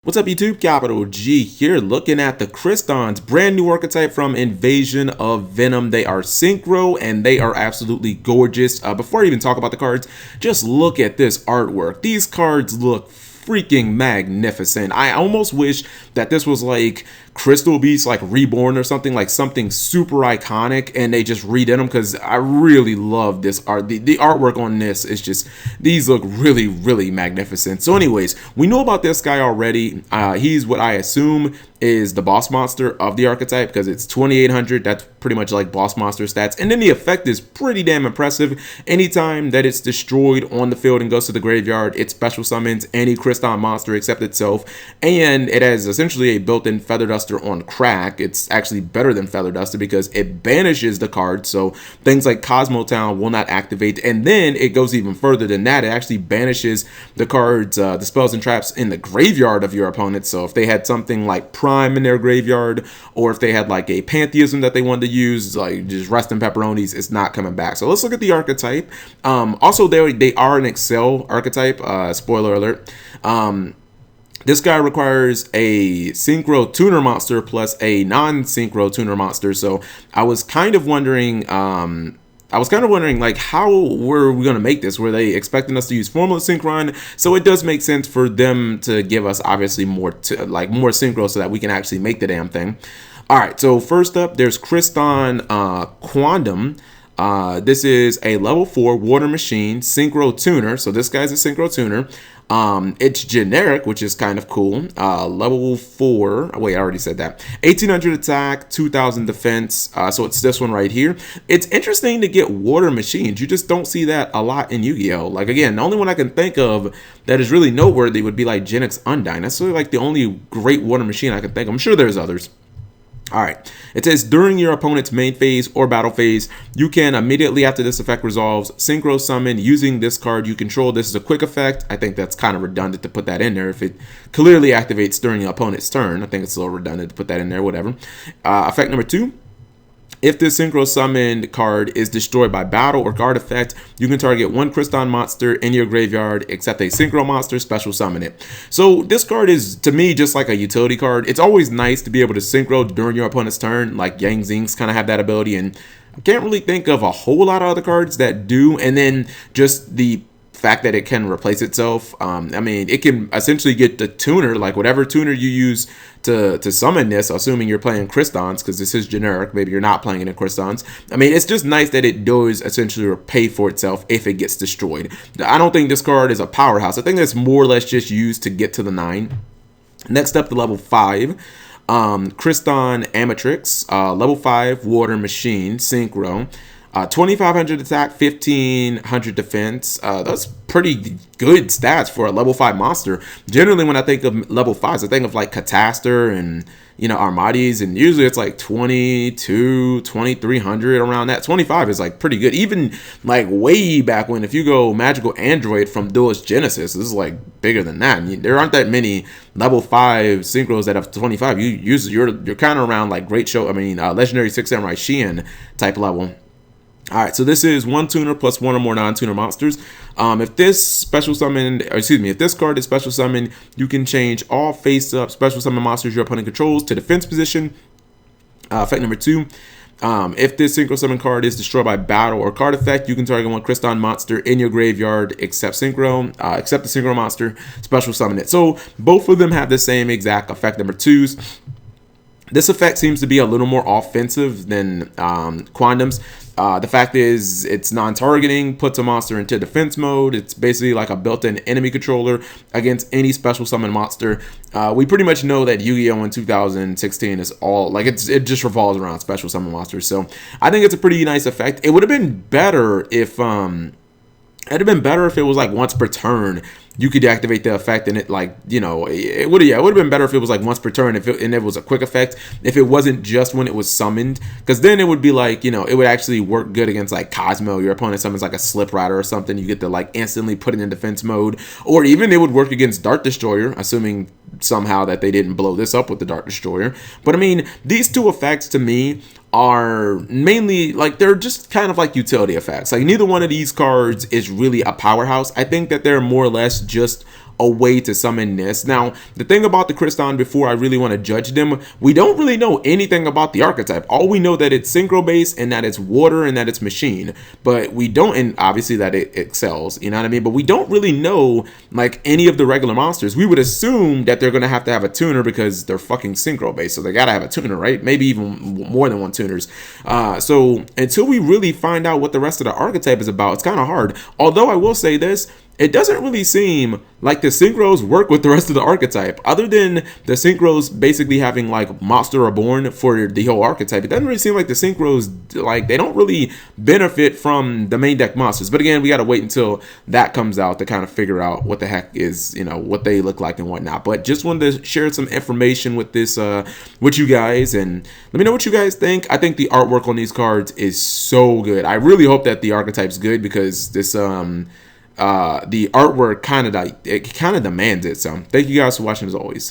What's up YouTube, Capital G here, looking at the Crystron's brand new archetype from Invasion of Venom. They are synchro and they are absolutely gorgeous. Before I even talk about the cards, just look at this artwork. These cards look freaking magnificent. I almost wish that this was like Crystal Beast, like Reborn or something, like something super iconic, and they just redid them, because I really love this art. The artwork on this is just, these look really magnificent. So anyways, we know about this guy already. He's what I assume is the boss monster of the archetype, because it's 2800. That's pretty much like boss monster stats, and then the effect is pretty damn impressive. Anytime that it's destroyed on the field and goes to the graveyard, it special summons any Crystron monster except itself, and it has essentially a built-in Feather Duster on crack. It's actually better than Feather Duster because it banishes the card, so things like Cosmotown will not activate, and then it goes even further than that. It actually banishes the cards, the spells and traps in the graveyard of your opponent. So if they had something like Prime in their graveyard, or if they had like a Pantheism that they wanted to use, like just Rest in Pepperonis, it's not coming back. So let's look at the archetype. Also, they are an Accel archetype, spoiler alert. This guy requires a synchro tuner monster plus a non-synchro tuner monster. So I was kind of wondering, like, how were we going to make this? Were they expecting us to use Formula Synchron? So it does make sense for them to give us obviously more synchro so that we can actually make the damn thing. All right, so first up, there's Crystron Quantum. This is a level 4 water machine synchro tuner. So this guy's a synchro tuner. It's generic, which is kind of cool. Level 4, wait, I already said that. 1800 attack, 2000 defense. So it's this one right here. It's interesting to get water machines. You just don't see that a lot in Yu-Gi-Oh! Like, again, the only one I can think of that is really noteworthy would be like Gen X Undyne. That's really like the only great water machine I can think of. I'm sure there's others. Alright, it says during your opponent's main phase or battle phase, you can immediately after this effect resolves, synchro summon using this card you control. This is a quick effect. I think that's kind of redundant to put that in there. If it clearly activates during your opponent's turn, I think it's a little redundant to put that in there, whatever. Effect number 2. If this synchro summoned card is destroyed by battle or card effect, you can target one Crystron monster in your graveyard except a synchro monster, special summon it. So this card is, to me, just like a utility card. It's always nice to be able to synchro during your opponent's turn, like Yang Zings kind of have that ability, and I can't really think of a whole lot of other cards that do. And then just the fact that it can replace itself. I mean, it can essentially get the tuner, like whatever tuner you use to summon this, assuming you're playing Crystons, because this is generic. Maybe you're not playing it in Crystons. I mean, it's just nice that it does essentially repay for itself if it gets destroyed. I don't think this card is a powerhouse. I think it's more or less just used to get to the 9. Next up, to level 5. Crystron Amatrix, level 5 water machine synchro. 2500 attack, 1500 defense. That's pretty good stats for a level 5 monster. Generally, when I think of level 5s, I think of like Catastor and, you know, Armades, and usually it's like 22, 2300 around that. 25 is like pretty good. Even like way back when, if you go Magical Android from Duelist Genesis, this is like bigger than that. I mean, there aren't that many level 5 synchros that have 25. You're kind of around like Legendary 6 Samurai Shien type level. Alright, so this is one tuner plus one or more non-tuner monsters. If this card is special summoned, you can change all face-up special summon monsters your opponent controls to defense position. Effect number 2. If this synchro summon card is destroyed by battle or card effect, you can target one Crystron monster in your graveyard except the synchro monster, special summon it. So both of them have the same exact effect number 2s. This effect seems to be a little more offensive than Quantum's. The fact is, it's non-targeting, puts a monster into defense mode. It's basically like a built-in enemy controller against any special summon monster. We pretty much know that Yu-Gi-Oh! In 2016 is all, like, it just revolves around special summon monsters. So I think it's a pretty nice effect. It would have been better if it was like once per turn you could activate the effect, and it, like, you know, it would have been better if it was like once per turn, and it was a quick effect, if it wasn't just when it was summoned, because then it would be like, you know, it would actually work good against like Cosmo. Your opponent summons like a Slip Rider or something, you get to like instantly put it in defense mode, or even it would work against Dart Destroyer, assuming somehow that they didn't blow this up with the Dart Destroyer. But I mean, these two effects to me are mainly like, they're just kind of like utility effects. Like, neither one of these cards is really a powerhouse. I think that they're more or less just a way to summon this. Now, the thing about the Crystron, before I really want to judge them, we don't really know anything about the archetype. All we know that it's synchro based and that it's water and that it's machine, but we don't, and obviously that it excels, you know what I mean? But we don't really know like any of the regular monsters. We would assume that they're gonna have to have a tuner because they're fucking synchro based, so they gotta have a tuner, right? Maybe even more than one tuners. So until we really find out what the rest of the archetype is about, it's kind of hard. Although I will say this, it doesn't really seem like the synchros work with the rest of the archetype, other than the synchros basically having like Monster Reborn for the whole archetype. It doesn't really seem like the synchros, like, they don't really benefit from the main deck monsters. But again, we got to wait until that comes out to kind of figure out what the heck is, you know, what they look like and whatnot. But just wanted to share some information with this with you guys, and let me know what you guys think. I think the artwork on these cards is so good. I really hope that the archetype's good, because this the artwork kind of demands it. So thank you guys for watching as always.